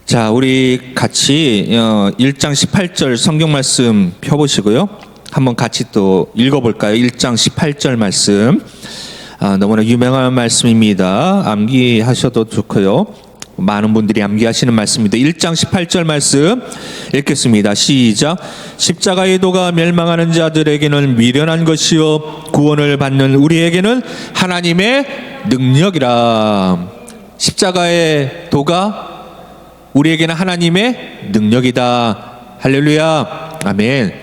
자, 우리 같이 1장 18절 성경 말씀 펴보시고요. 한번 같이 또 읽어볼까요? 1장 18절 말씀. 너무나 유명한 말씀입니다. 암기하셔도 좋고요. 많은 분들이 암기하시는 말씀입니다. 1장 18절 말씀 읽겠습니다. 시작. 십자가의 도가 멸망하는 자들에게는 미련한 것이요 구원을 받는 우리에게는 하나님의 능력이라. 십자가의 도가 우리에게는 하나님의 능력이다. 할렐루야. 아멘.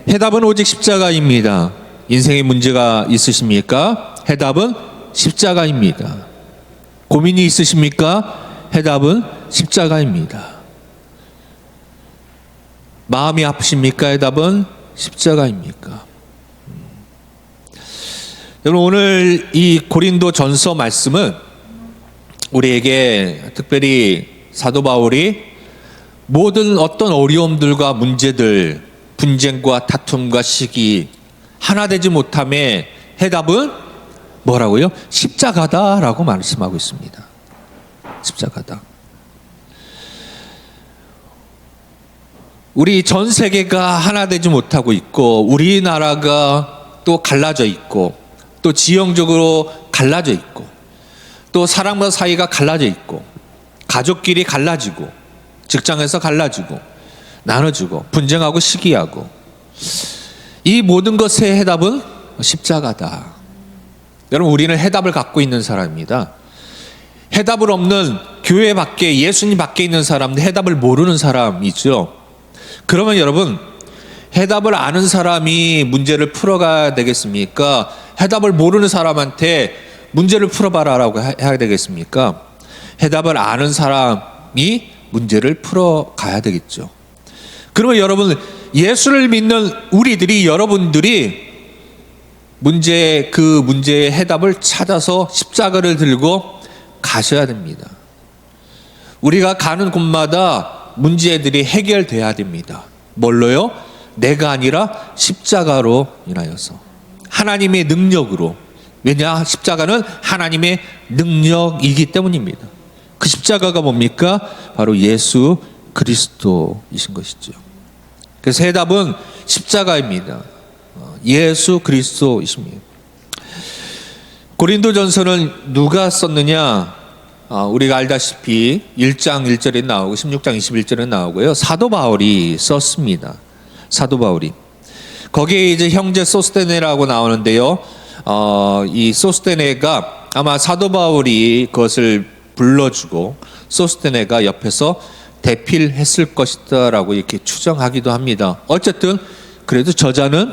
해답은 오직 십자가입니다. 인생에 문제가 있으십니까? 해답은 십자가입니다. 고민이 있으십니까? 해답은 십자가입니다. 마음이 아프십니까? 해답은 십자가입니까? 여러분, 오늘 이 고린도 전서 말씀은 우리에게 특별히 사도 바울이 모든 어떤 어려움들과 문제들, 분쟁과 다툼과 시기, 하나 되지 못함의 해답은 뭐라고요? 십자가다라고 말씀하고 있습니다. 십자가다. 우리 전 세계가 하나 되지 못하고 있고, 우리나라가 또 갈라져 있고, 또 지형적으로 갈라져 있고, 또 사람과 사이가 갈라져 있고, 가족끼리 갈라지고, 직장에서 갈라지고, 나눠지고, 분쟁하고 시기하고, 이 모든 것의 해답은 십자가다. 여러분, 우리는 해답을 갖고 있는 사람입니다. 해답을 없는 교회 밖에, 예수님 밖에 있는 사람들, 해답을 모르는 사람이죠. 그러면 여러분, 해답을 아는 사람이 문제를 풀어가야 되겠습니까? 해답을 모르는 사람한테 문제를 풀어봐라라고 해야 되겠습니까? 해답을 아는 사람이 문제를 풀어가야 되겠죠. 그러면 여러분, 예수를 믿는 우리들이, 여러분들이 그 문제의 해답을 찾아서 십자가를 들고 가셔야 됩니다. 우리가 가는 곳마다 문제들이 해결돼야 됩니다. 뭘로요? 내가 아니라 십자가로 인하여서, 하나님의 능력으로. 왜냐? 십자가는 하나님의 능력이기 때문입니다. 그 십자가가 뭡니까? 바로 예수 그리스도이신 것이죠. 그래서 해답은 십자가입니다. 예수 그리스도이십니다. 고린도전서는 누가 썼느냐? 우리가 알다시피 1장 1절에 나오고 16장 21절에 나오고요. 사도 바울이 썼습니다. 사도 바울이. 거기에 이제 형제 소스테네라고 나오는데요. 이 소스테네가 아마 사도 바울이 그것을 불러주고 소스테네가 옆에서 대필했을 것이다 라고 이렇게 추정하기도 합니다. 어쨌든 그래도 저자는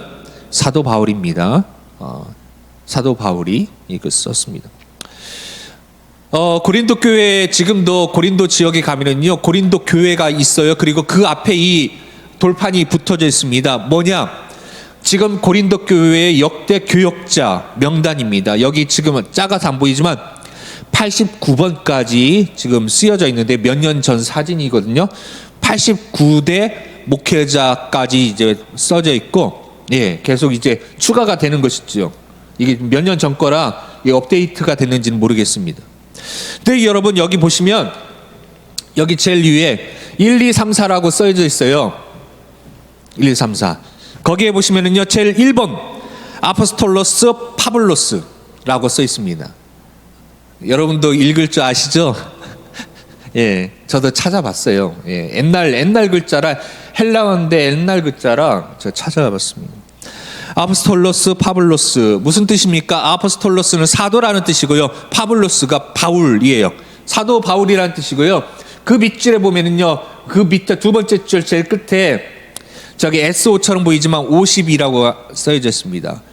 사도 바울입니다. 사도 바울이 이거 썼습니다. 고린도 교회, 지금도 고린도 지역에 가면은요, 고린도 교회가 있어요. 그리고 그 앞에 이 돌판이 붙어져 있습니다. 뭐냐? 지금 고린도 교회의 역대 교역자 명단입니다. 여기 지금은 작아서 안 보이지만 89번까지 지금 쓰여져 있는데, 몇 년 전 사진이거든요. 89대 목회자까지 이제 써져 있고, 예, 계속 이제 추가가 되는 것이죠. 이게 몇 년 전 거라 이게 업데이트가 됐는지는 모르겠습니다. 근데 여러분, 여기 보시면 여기 제일 위에 1, 2, 3, 4라고 써져 있어요. 1, 2, 3, 4. 거기에 보시면은요, 제일 1번 아포스톨로스 파블로스라고 써 있습니다. 여러분도 읽을 줄 아시죠? 예, 저도 찾아봤어요. 예, 옛날 글자라, 헬라어인데 옛날 글자라 제가 찾아봤습니다. 아포스톨로스 파블로스, 무슨 뜻입니까? 아포스톨로스는 사도라는 뜻이고요, 파블로스가 바울이에요. 사도 바울이라는 뜻이고요. 그 밑줄에 보면은요, 그 밑에 두 번째 줄 제일 끝에 저기 SO처럼 보이지만 50이라고 써져 있습니다.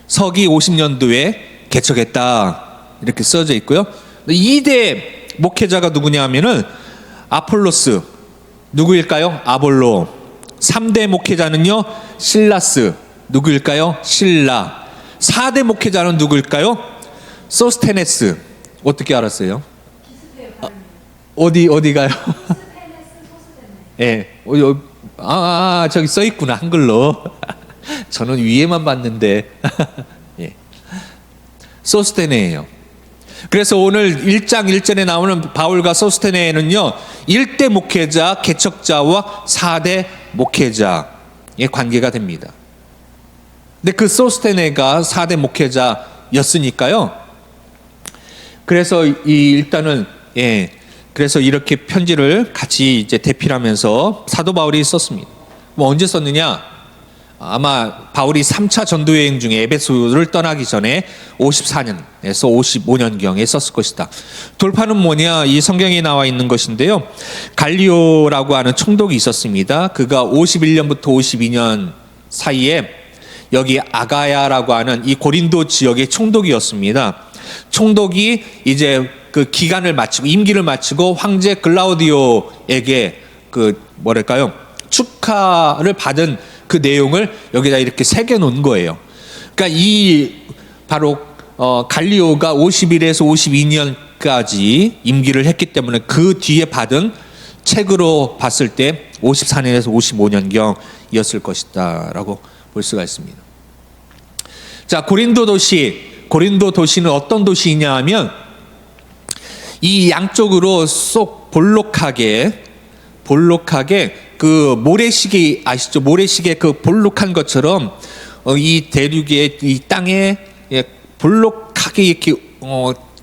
서기 50년도에 개척했다 이렇게 써져 있고요. 2대 목회자가 누구냐 하면은 아폴로스, 누구일까요? 아볼로. 3대 목회자는요, 실라스, 누구일까요? 실라. 4대 목회자는 누구일까요? 소스테네스. 어떻게 알았어요? 어디가요? 예. 저기 써 있구나, 한글로. 저는 위에만 봤는데. 예. 소스테네예요. 그래서 오늘 1장 1절에 나오는 바울과 소스테네는요, 1대 목회자, 개척자와 4대 목회자의 관계가 됩니다. 근데 그 소스테네가 4대 목회자였으니까요. 그래서 일단은 그래서 이렇게 편지를 같이 이제 대필하면서 사도 바울이 썼습니다. 뭐 언제 썼느냐? 아마 바울이 3차 전도 여행 중에 에베소를 떠나기 전에 54년에서 55년경에 썼을 것이다. 돌파는 뭐냐? 이 성경에 나와 있는 것인데요. 갈리오라고 하는 총독이 있었습니다. 그가 51년부터 52년 사이에 여기 아가야라고 하는 이 고린도 지역의 총독이었습니다. 총독이 이제 그 기간을 마치고 임기를 마치고 황제 글라우디오에게 그 뭐랄까요? 축하를 받은 그 내용을 여기다 이렇게 새겨 놓은 거예요. 그러니까 이 바로 갈리오가 51에서 52년까지 임기를 했기 때문에 그 뒤에 받은 책으로 봤을 때 54년에서 55년경이었을 것이다라고 볼 수가 있습니다. 자, 고린도 도시는 어떤 도시이냐 하면 이 양쪽으로 쏙 볼록하게 그 모래시계 아시죠? 모래시계 그 볼록한 것처럼 이 대륙의 이 땅에 볼록하게 이렇게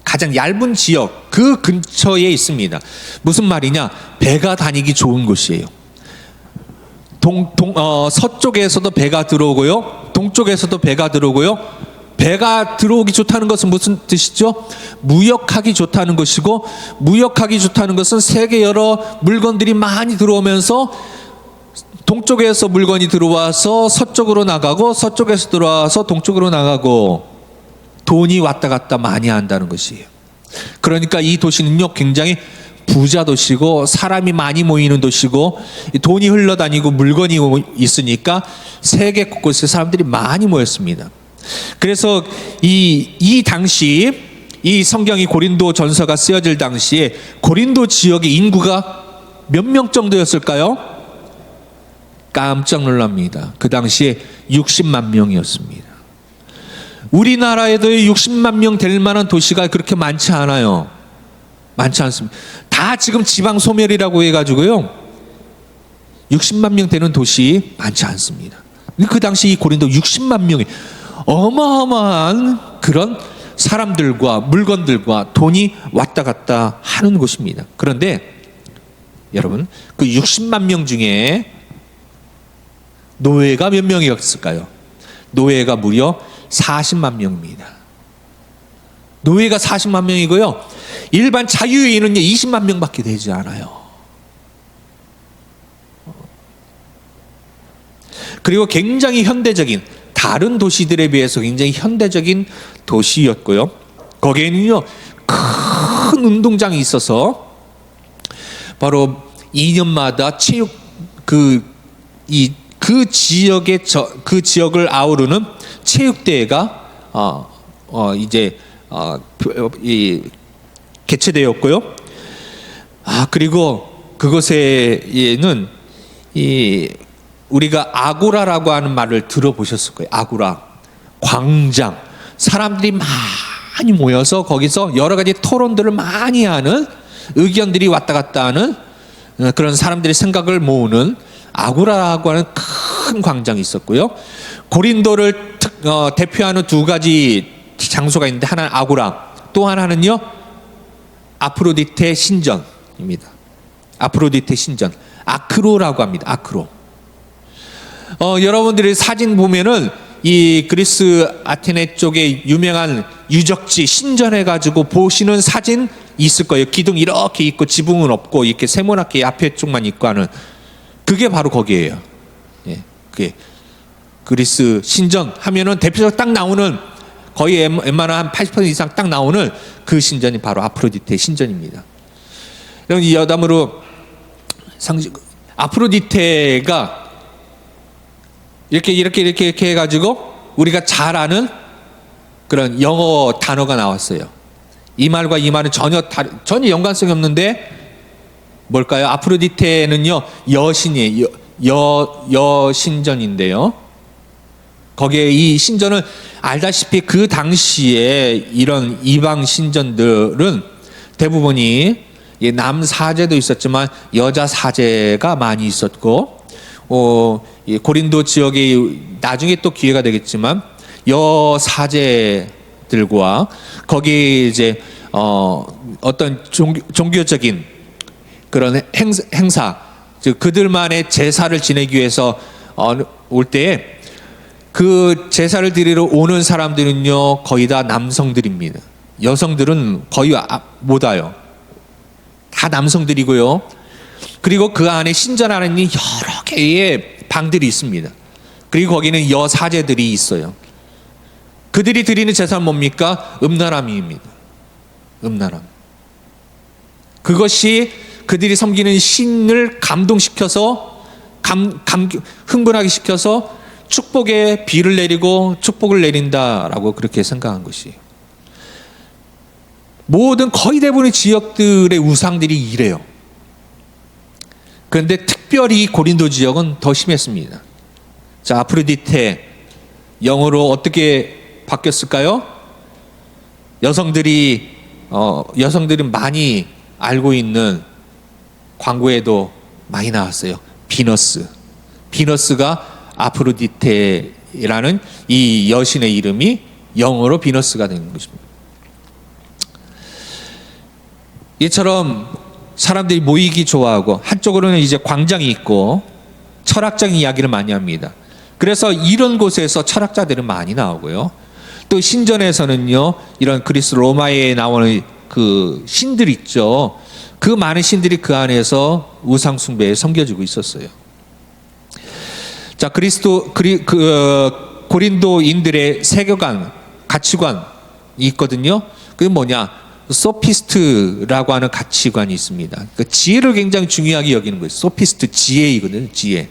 가장 얇은 지역 그 근처에 있습니다. 무슨 말이냐? 배가 다니기 좋은 곳이에요. 서쪽에서도 배가 들어오고요, 동쪽에서도 배가 들어오고요. 배가 들어오기 좋다는 것은 무슨 뜻이죠? 무역하기 좋다는 것이고, 무역하기 좋다는 것은 세계 여러 물건들이 많이 들어오면서 동쪽에서 물건이 들어와서 서쪽으로 나가고, 서쪽에서 들어와서 동쪽으로 나가고, 돈이 왔다 갔다 많이 한다는 것이에요. 그러니까 이 도시는요, 굉장히 부자 도시고 사람이 많이 모이는 도시고 돈이 흘러다니고 물건이 있으니까 세계 곳곳에 사람들이 많이 모였습니다. 그래서 이 당시 이 성경이 고린도 전서가 쓰여질 당시에 고린도 지역의 인구가 몇 명 정도였을까요? 깜짝 놀랍니다. 그 당시에 60만 명이었습니다. 우리나라에도 60만 명 될 만한 도시가 그렇게 많지 않아요. 많지 않습니다. 다 지금 지방 소멸이라고 해가지고요, 60만 명 되는 도시 많지 않습니다. 그 당시 이 고린도 60만 명이 어마어마한 그런 사람들과 물건들과 돈이 왔다 갔다 하는 곳입니다. 그런데 여러분, 그 60만 명 중에 노예가 몇 명이었을까요? 노예가 무려 40만 명입니다. 노예가 40만 명이고요, 일반 자유인은 20만 명밖에 되지 않아요. 그리고 굉장히 현대적인, 다른 도시들에 비해서 굉장히 현대적인 도시였고요. 거기에는요, 큰 운동장이 있어서 바로 2년마다 체육 그 지역을 아우르는 체육대회가 개최되었고요. 그리고 그곳에는 우리가 아고라라고 하는 말을 들어보셨을 거예요. 아고라, 광장. 사람들이 많이 모여서 거기서 여러 가지 토론들을 많이 하는, 의견들이 왔다 갔다 하는 그런 사람들의 생각을 모으는 아고라라고 하는 큰 광장이 있었고요. 고린도를 대표하는 두 가지 장소가 있는데, 하나는 아고라, 또 하나는요 아프로디테 신전입니다. 아프로디테 신전, 아크로라고 합니다. 아크로. 여러분들이 사진 보면은 이 그리스 아테네 쪽에 유명한 유적지 신전해 가지고 보시는 사진 있을 거예요. 기둥 이렇게 있고 지붕은 없고 이렇게 세모나게 앞에 쪽만 있고 하는, 그게 바로 거기에요. 그게 그리스 신전 하면은 대표적으로 딱 나오는, 거의 웬만한 한 80% 이상 딱 나오는 그 신전이 바로 아프로디테 신전입니다. 이 여담으로 아프로디테가 이렇게 해가지고 우리가 잘 아는 그런 영어 단어가 나왔어요. 이 말과 이 말은 전혀 연관성이 없는데 뭘까요? 아프로디테는요 여신이에요. 여신전인데요. 거기에 이 신전은 알다시피 그 당시에 이런 이방 신전들은 대부분이 남 사제도 있었지만 여자 사제가 많이 있었고, 이 고린도 지역에 나중에 또 기회가 되겠지만 여 사제들과 거기 이제 어떤 종교적인 그런 행사, 즉 그들만의 제사를 지내기 위해서 올 때에 그 제사를 드리러 오는 사람들은요 거의 다 남성들입니다. 여성들은 거의 못 와요. 다 남성들이고요. 그리고 그 안에 신전 안에는 여러 개의 방들이 있습니다. 그리고 거기는 여사제들이 있어요. 그들이 드리는 제사는 뭡니까? 음란함입니다. 음란함. 그것이 그들이 섬기는 신을 감동시켜서 흥분하게 시켜서 축복의 비를 내리고 축복을 내린다라고 그렇게 생각한 것이에요. 모든 거의 대부분의 지역들의 우상들이 이래요. 그런데 특별히 고린도 지역은 더 심했습니다. 자, 아프로디테 영어로 어떻게 바뀌었을까요? 여성들이 많이 알고 있는 광고에도 많이 나왔어요. 비너스. 비너스가 아프로디테라는 이 여신의 이름이 영어로 비너스가 되는 것입니다. 이처럼 사람들이 모이기 좋아하고 한쪽으로는 이제 광장이 있고 철학적인 이야기를 많이 합니다. 그래서 이런 곳에서 철학자들은 많이 나오고요. 또 신전에서는요, 이런 그리스 로마에 나오는 그 신들 있죠. 그 많은 신들이 그 안에서 우상 숭배에 섬겨지고 있었어요. 자, 고린도인들의 세계관, 가치관이 있거든요. 그게 뭐냐? 소피스트라고 하는 가치관이 있습니다. 그 지혜를 굉장히 중요하게 여기는 거예요. 소피스트, 지혜이거든요. 지혜.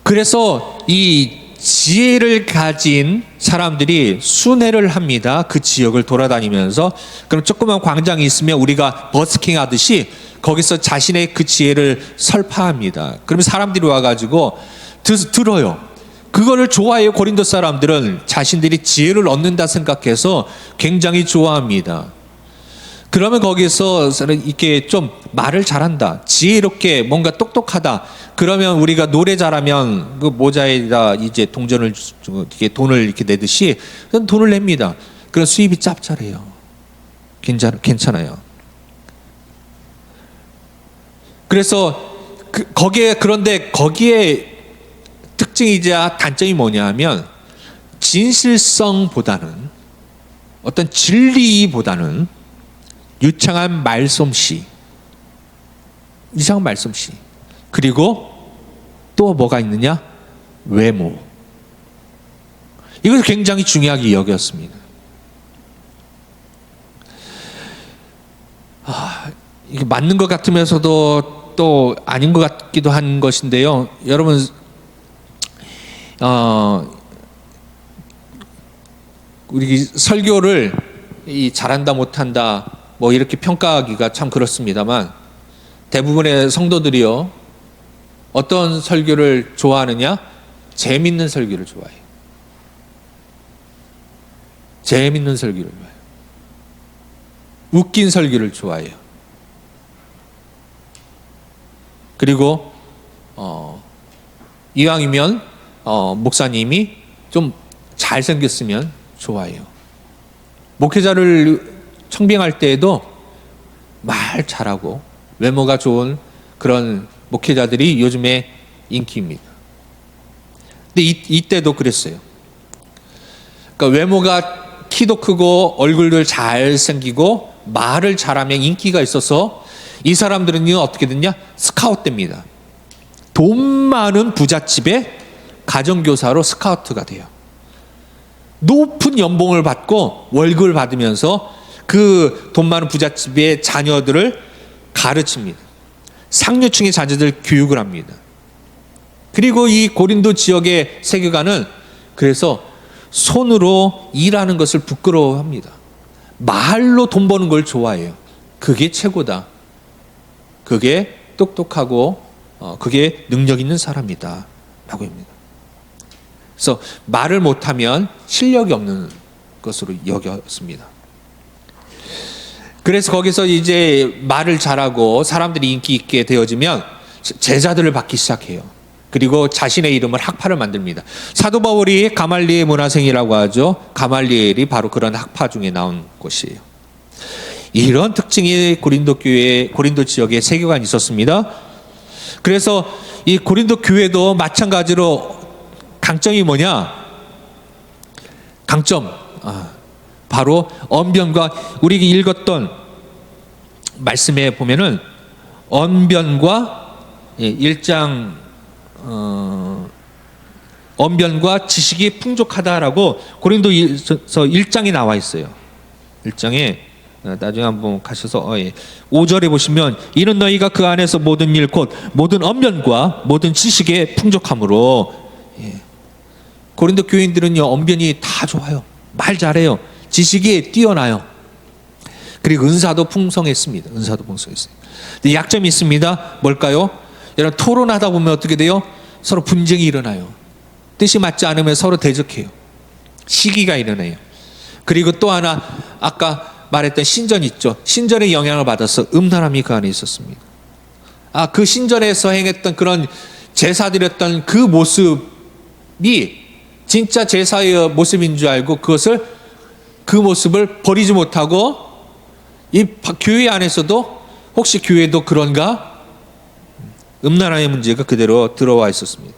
그래서 이 지혜를 가진 사람들이 순회를 합니다. 그 지역을 돌아다니면서. 그럼 조그만 광장이 있으면 우리가 버스킹 하듯이 거기서 자신의 그 지혜를 설파합니다. 그러면 사람들이 와가지고 들어요. 그거를 좋아해요. 고린도 사람들은 자신들이 지혜를 얻는다 생각해서 굉장히 좋아합니다. 그러면 거기서 이렇게 좀 말을 잘한다, 지혜롭게 뭔가 똑똑하다, 그러면 우리가 노래 잘하면 그 모자에다 이제 동전을 이렇게 돈을 이렇게 내듯이 돈을 냅니다. 그런 수입이 짭짤해요. 괜찮아요. 그래서 그런데 거기에 특징이자 단점이 뭐냐 하면 진실성보다는 어떤 진리보다는 유창한 말솜씨, 이상한 말솜씨, 그리고 또 뭐가 있느냐? 외모. 이것을 굉장히 중요하게 여겼습니다. 이게 맞는 것 같으면서도 또 아닌 것 같기도 한 것인데요. 여러분, 우리 설교를 잘한다 못한다 뭐 이렇게 평가하기가 참 그렇습니다만, 대부분의 성도들이요, 어떤 설교를 좋아하느냐? 재밌는 설교를 좋아해요. 재밌는 설교를 좋아해요. 웃긴 설교를 좋아해요. 그리고 이왕이면 목사님이 좀 잘생겼으면 좋아해요. 목회자를 청빙할 때에도 말 잘하고 외모가 좋은 그런 목회자들이 요즘에 인기입니다. 근데 이때도 그랬어요. 그러니까 외모가 키도 크고 얼굴도 잘생기고 말을 잘하면 인기가 있어서 이 사람들은요 어떻게 됐냐? 스카웃됩니다. 돈 많은 부잣집에 가정교사로 스카우트가 돼요. 높은 연봉을 받고 월급을 받으면서 그 돈 많은 부잣집의 자녀들을 가르칩니다. 상류층의 자녀들 교육을 합니다. 그리고 이 고린도 지역의 세계관은 그래서 손으로 일하는 것을 부끄러워합니다. 말로 돈 버는 걸 좋아해요. 그게 최고다. 그게 똑똑하고 그게 능력 있는 사람이다 라고 합니다. 그래서 말을 못하면 실력이 없는 것으로 여겼습니다. 그래서 거기서 이제 말을 잘하고 사람들이 인기 있게 되어지면 제자들을 받기 시작해요. 그리고 자신의 이름을 학파를 만듭니다. 사도 바울이 가말리엘 문화생이라고 하죠. 가말리엘이 바로 그런 학파 중에 나온 곳이에요. 이런 특징이 고린도 교회, 고린도 지역에 세계관이 있었습니다. 그래서 이 고린도 교회도 마찬가지로 강점이 뭐냐? 강점. 바로 언변과, 우리가 읽었던 말씀에 보면은 언변과 1장 언변과 지식이 풍족하다라고 고린도서 1장에 나와 있어요. 1장에 나중에 한번 가셔서 5절에 보시면 이는 너희가 그 안에서 모든 일 곧 모든 언변과 모든 지식에 풍족함으로. 고린도 교인들은요, 언변이 다 좋아요. 말 잘해요. 지식이 뛰어나요. 그리고 은사도 풍성했습니다. 은사도 풍성했어요. 근데 약점이 있습니다. 뭘까요? 여러분, 토론하다 보면 어떻게 돼요? 서로 분쟁이 일어나요. 뜻이 맞지 않으면 서로 대적해요. 시기가 일어나요. 그리고 또 하나, 아까 말했던 신전 있죠. 신전의 영향을 받아서 음란함이 그 안에 있었습니다. 그 신전에서 행했던 그런 제사드렸던 그 모습이 진짜 제사의 모습인 줄 알고 그 모습을 버리지 못하고 이 교회 안에서도 혹시 교회도 그런가? 음란함의 문제가 그대로 들어와 있었습니다.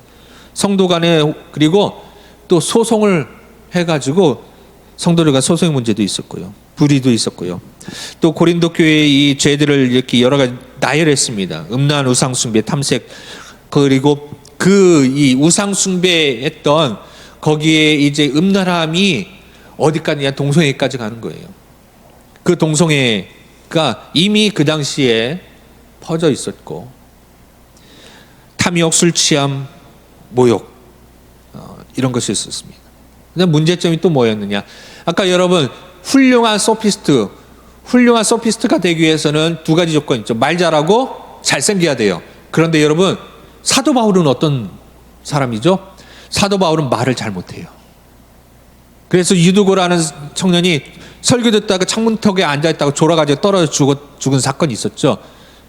성도 간에, 그리고 또 소송을 해가지고 성도들 간 소송의 문제도 있었고요. 불의도 있었고요. 또 고린도 교회의 이 죄들을 이렇게 여러 가지 나열했습니다. 음란, 우상숭배, 탐색, 그리고 이 우상숭배했던 거기에 이제 음란함이 어디까지냐? 동성애까지 가는 거예요. 그 동성애가 이미 그 당시에 퍼져 있었고, 탐욕, 술 취함, 모욕, 이런 것이 있었습니다. 근데 문제점이 또 뭐였느냐? 아까 여러분, 훌륭한 소피스트가 되기 위해서는 두 가지 조건이 있죠. 말 잘하고 잘생겨야 돼요. 그런데 여러분, 사도 바울은 어떤 사람이죠? 사도 바울은 말을 잘 못해요. 그래서 유두고라는 청년이 설교 듣다가 창문턱에 앉아있다가 졸아가지고 떨어져 죽은 사건이 있었죠.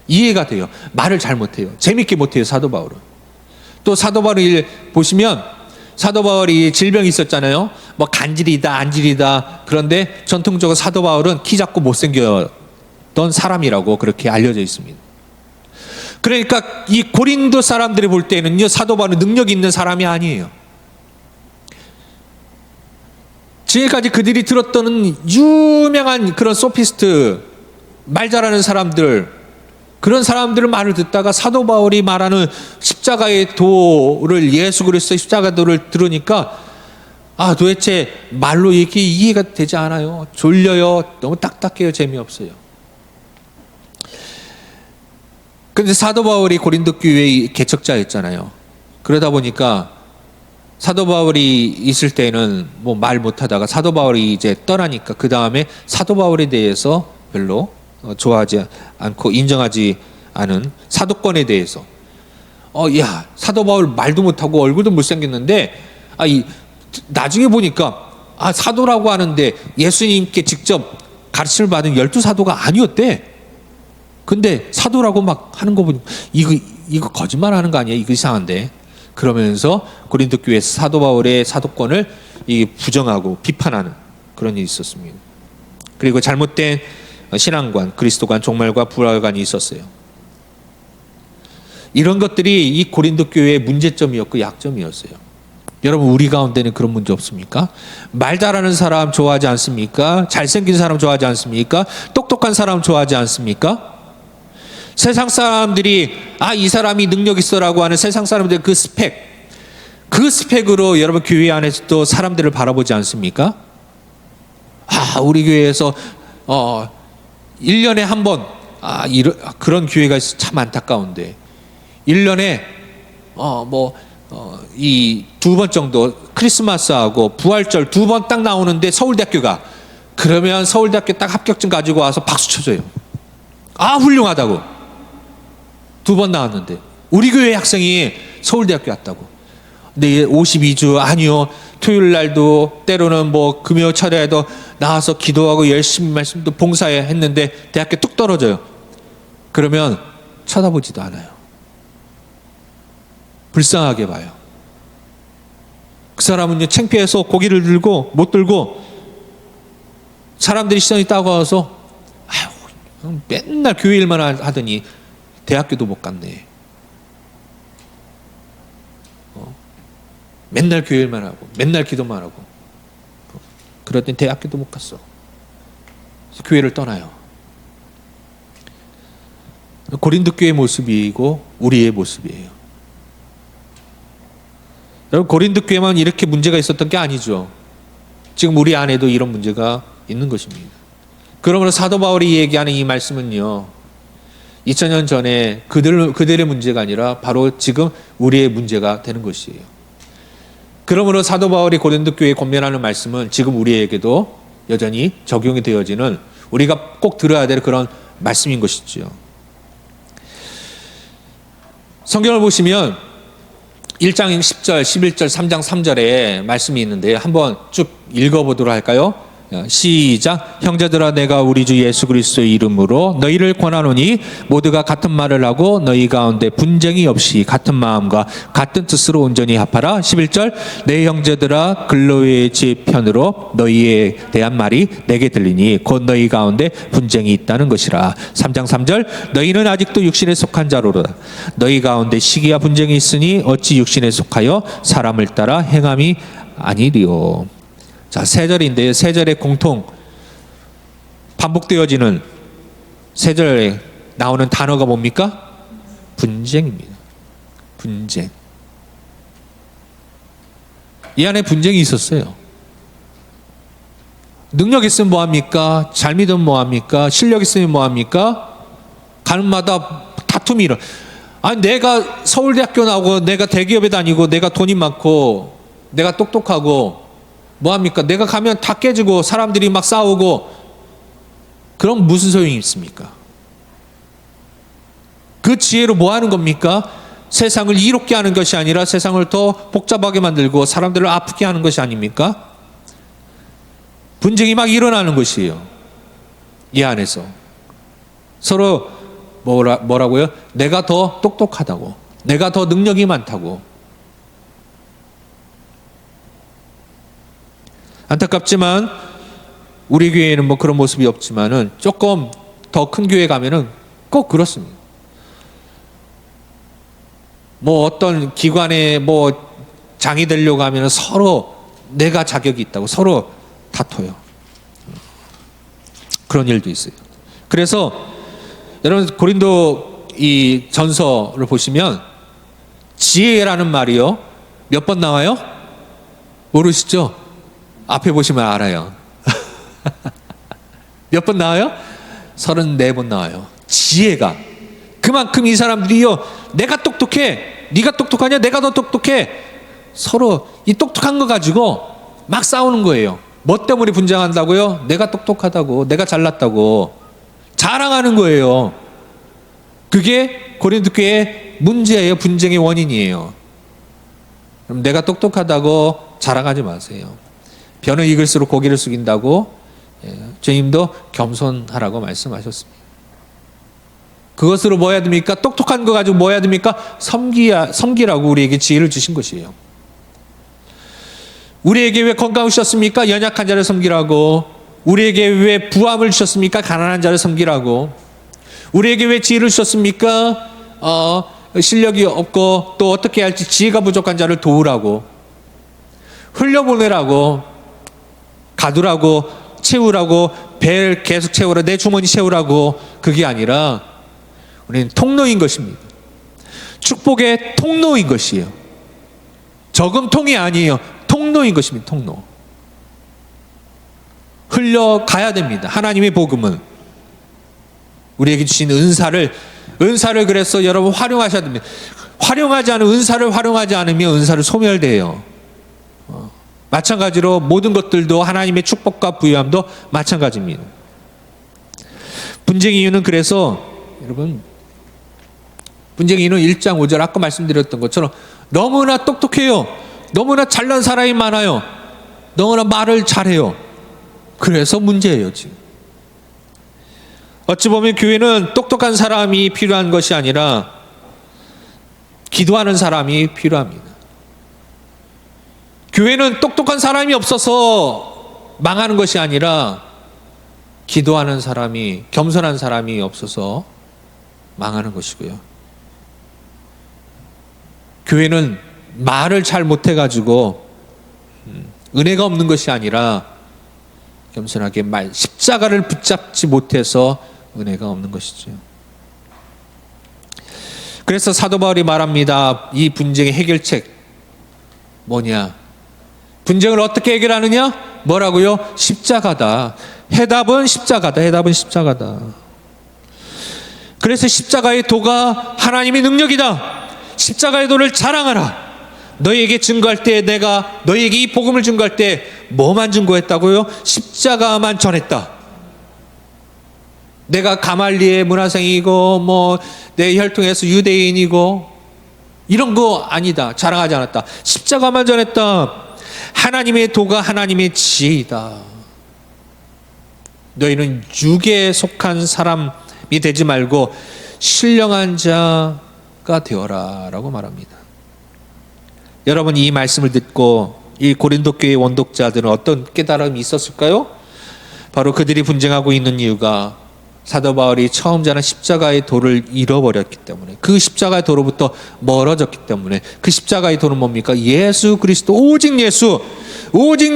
이해가 돼요. 말을 잘 못해요. 재밌게 못해요, 사도 바울은. 또 사도 바울을 보시면 사도 바울이 질병이 있었잖아요. 뭐 간질이다, 안질이다. 그런데 전통적으로 사도 바울은 키 작고 못생겼던 사람이라고 그렇게 알려져 있습니다. 그러니까 이 고린도 사람들이 볼 때는요, 사도 바울은 능력 있는 사람이 아니에요. 지금까지 그들이 들었던 유명한 그런 소피스트, 말 잘하는 사람들, 그런 사람들의 말을 듣다가 사도 바울이 말하는 십자가의 도를, 예수 그리스도의 십자가 도를 들으니까 도대체 말로 이렇게 이해가 되지 않아요. 졸려요. 너무 딱딱해요. 재미없어요. 그런데 사도 바울이 고린도 교회의 개척자였잖아요. 그러다 보니까 사도 바울이 있을 때는 뭐 말 못하다가 사도 바울이 이제 떠나니까 그 다음에 사도 바울에 대해서 별로 좋아하지 않고 인정하지 않은 사도권에 대해서 사도 바울 말도 못하고 얼굴도 못생겼는데 나중에 보니까 사도라고 하는데 예수님께 직접 가르침을 받은 12사도가 아니었대. 근데 사도라고 막 하는 거 보니까 이거 거짓말 하는 거 아니야? 이거 이상한데. 그러면서 고린도 교회에서 사도 바울의 사도권을 부정하고 비판하는 그런 일이 있었습니다. 그리고 잘못된 신앙관, 그리스도관, 종말과 부활관이 있었어요. 이런 것들이 이 고린도 교회의 문제점이었고 약점이었어요. 여러분, 우리 가운데는 그런 문제 없습니까? 말 잘하는 사람 좋아하지 않습니까? 잘생긴 사람 좋아하지 않습니까? 똑똑한 사람 좋아하지 않습니까? 세상 사람들이 이 사람이 능력 있어라고 하는 세상 사람들의 그 스펙으로 여러분 교회 안에서도 사람들을 바라보지 않습니까? 우리 교회에서 1년에 한 번 그런 교회가 있어. 참 안타까운데 1년에 이 2번 정도 크리스마스하고 부활절 2번 딱 나오는데 서울대학교가, 그러면 서울대학교 딱 합격증 가지고 와서 박수 쳐줘요. 훌륭하다고. 2번 나왔는데 우리 교회 학생이 서울대학교 왔다고. 근데 52주 아니요. 토요일 날도 때로는 뭐 금요 철야에도 나와서 기도하고 열심히 말씀도 봉사해 했는데 대학교 뚝 떨어져요. 그러면 쳐다보지도 않아요. 불쌍하게 봐요. 그 사람은요, 창피해서 고개를 들고 못 들고 사람들이 시선이 따가워서 아유, 맨날 교회 일만 하더니 대학교도 못 갔네. 맨날 교회 일만 하고 맨날 기도만 하고 그러더니 대학교도 못 갔어. 그래서 교회를 떠나요. 고린도 교회의 모습이고 우리의 모습이에요. 여러분, 고린도 교회만 이렇게 문제가 있었던 게 아니죠. 지금 우리 안에도 이런 문제가 있는 것입니다. 그러므로 사도 바울이 얘기하는 이 말씀은요, 2000년 전에 그들의 문제가 아니라 바로 지금 우리의 문제가 되는 것이에요. 그러므로 사도 바울이 고린도 교회에 권면하는 말씀은 지금 우리에게도 여전히 적용이 되어지는, 우리가 꼭 들어야 될 그런 말씀인 것이죠. 성경을 보시면 1장 10절, 11절, 3장 3절에 말씀이 있는데 한번 쭉 읽어보도록 할까요? 시작. 형제들아, 내가 우리 주 예수 그리스도의 이름으로 너희를 권하노니 모두가 같은 말을 하고 너희 가운데 분쟁이 없이 같은 마음과 같은 뜻으로 온전히 합하라. 11절. 내 형제들아, 근로의 제 편으로 너희에 대한 말이 내게 들리니 곧 너희 가운데 분쟁이 있다는 것이라. 3장 3절. 너희는 아직도 육신에 속한 자로다. 너희 가운데 시기와 분쟁이 있으니 어찌 육신에 속하여 사람을 따라 행함이 아니리요. 자, 세 절인데요. 세 절에 공통 반복되어지는 세 절에 나오는 단어가 뭡니까? 분쟁입니다. 분쟁. 이 안에 분쟁이 있었어요. 능력 있으면 뭐합니까? 잘 믿으면 뭐합니까? 실력 있으면 뭐합니까? 가는 마다 다툼이 일어나. 아니, 내가 서울대학교 나오고 내가 대기업에 다니고 내가 돈이 많고 내가 똑똑하고 뭐합니까? 내가 가면 다 깨지고 사람들이 막 싸우고 그럼 무슨 소용이 있습니까? 그 지혜로 뭐 하는 겁니까? 세상을 이롭게 하는 것이 아니라 세상을 더 복잡하게 만들고 사람들을 아프게 하는 것이 아닙니까? 분쟁이 막 일어나는 것이에요. 이 안에서 서로 뭐라고요? 내가 더 똑똑하다고, 내가 더 능력이 많다고. 안타깝지만 우리 교회에는 뭐 그런 모습이 없지만은 조금 더 큰 교회 가면은 꼭 그렇습니다. 뭐 어떤 기관에 뭐 장이 되려고 하면은 서로 내가 자격이 있다고 서로 다퉈요. 그런 일도 있어요. 그래서 여러분, 고린도 이 전서를 보시면 지혜라는 말이요, 몇 번 나와요? 모르시죠? 앞에 보시면 알아요. 몇 번 나와요? 34번 나와요. 지혜가. 그만큼 이 사람들이요, 내가 똑똑해, 네가 똑똑하냐, 내가 더 똑똑해, 서로 이 똑똑한 거 가지고 막 싸우는 거예요. 뭐 때문에 분쟁한다고요? 내가 똑똑하다고, 내가 잘났다고 자랑하는 거예요. 그게 고린도 교회의 문제예요. 분쟁의 원인이에요. 그럼 내가 똑똑하다고 자랑하지 마세요. 변을 익을수록 고기를 숙인다고 주님도 겸손하라고 말씀하셨습니다. 그것으로 뭐 해야 됩니까? 똑똑한 거 가지고 뭐 해야 됩니까? 섬기라고 우리에게 지혜를 주신 것이에요. 우리에게 왜 건강을 주셨습니까? 연약한 자를 섬기라고. 우리에게 왜 부함을 주셨습니까? 가난한 자를 섬기라고. 우리에게 왜 지혜를 주셨습니까? 실력이 없고 또 어떻게 할지 지혜가 부족한 자를 도우라고, 흘려보내라고, 가두라고, 채우라고, 배를 계속 채우라, 내 주머니 채우라고. 그게 아니라 우리는 통로인 것입니다. 축복의 통로인 것이에요. 저금통이 아니에요. 통로인 것입니다. 통로. 흘려가야 됩니다. 하나님의 복음은 우리에게 주신 은사를 그래서 여러분 활용하셔야 됩니다. 활용하지 않은 은사를 활용하지 않으면 은사를 소멸돼요. 마찬가지로 모든 것들도 하나님의 축복과 부유함도 마찬가지입니다. 분쟁 이유는 그래서 여러분, 분쟁 이유는 1장 5절 아까 말씀드렸던 것처럼 너무나 똑똑해요. 너무나 잘난 사람이 많아요. 너무나 말을 잘해요. 그래서 문제예요, 지금. 어찌 보면 교회는 똑똑한 사람이 필요한 것이 아니라 기도하는 사람이 필요합니다. 교회는 똑똑한 사람이 없어서 망하는 것이 아니라 기도하는 사람이, 겸손한 사람이 없어서 망하는 것이고요. 교회는 말을 잘 못해가지고 은혜가 없는 것이 아니라 겸손하게 십자가를 붙잡지 못해서 은혜가 없는 것이죠. 그래서 사도 바울이 말합니다. 이 분쟁의 해결책 뭐냐? 분쟁을 어떻게 해결하느냐? 뭐라고요? 십자가다. 해답은 십자가다. 해답은 십자가다. 그래서 십자가의 도가 하나님의 능력이다. 십자가의 도를 자랑하라. 너희에게 증거할 때, 내가 너희에게 이 복음을 증거할 때 뭐만 증거했다고요? 십자가만 전했다. 내가 가말리의 문화생이고 내 혈통에서 유대인이고 이런 거 아니다. 자랑하지 않았다. 십자가만 전했다. 하나님의 도가 하나님의 지혜이다. 너희는 육에 속한 사람이 되지 말고 신령한 자가 되어라 라고 말합니다. 여러분, 이 말씀을 듣고 이 고린도 교회 원독자들은 어떤 깨달음이 있었을까요? 바로 그들이 분쟁하고 있는 이유가 사도 바울이 처음 전한 십자가의 도를 잃어버렸기 때문에, 그 십자가의 도로부터 멀어졌기 때문에. 그 십자가의 도는 뭡니까? 예수 그리스도, 오직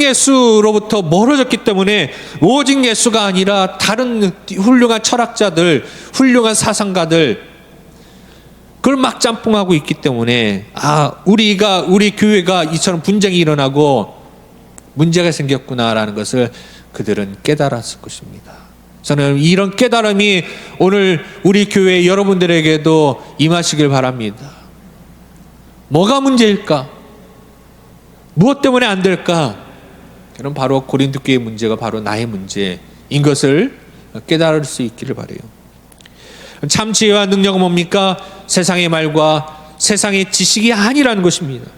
예수로부터 멀어졌기 때문에, 오직 예수가 아니라 다른 훌륭한 철학자들, 훌륭한 사상가들, 그걸 막 짬뽕하고 있기 때문에 우리 교회가 이처럼 분쟁이 일어나고 문제가 생겼구나라는 것을 그들은 깨달았을 것입니다. 저는 이런 깨달음이 오늘 우리 교회 여러분들에게도 임하시길 바랍니다. 뭐가 문제일까? 무엇 때문에 안 될까? 그럼 바로 고린도 교회의 문제가 바로 나의 문제인 것을 깨달을 수 있기를 바라요. 참 지혜와 능력은 뭡니까? 세상의 말과 세상의 지식이 아니라는 것입니다.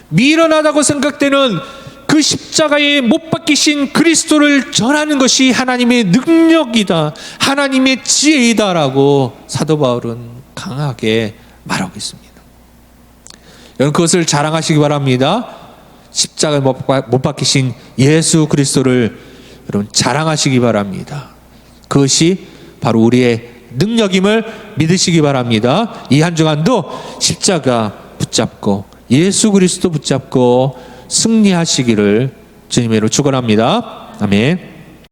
미련하다고 생각되는 그 십자가에 못 박히신 그리스도를 전하는 것이 하나님의 능력이다, 하나님의 지혜이다라고 사도 바울은 강하게 말하고 있습니다. 여러분, 그것을 자랑하시기 바랍니다. 십자가에 못 박히신 예수 그리스도를 여러분 자랑하시기 바랍니다. 그것이 바로 우리의 능력임을 믿으시기 바랍니다. 이 한 주간도 십자가 붙잡고 예수 그리스도 붙잡고 승리하시기를 주님으로 축원합니다. 아멘.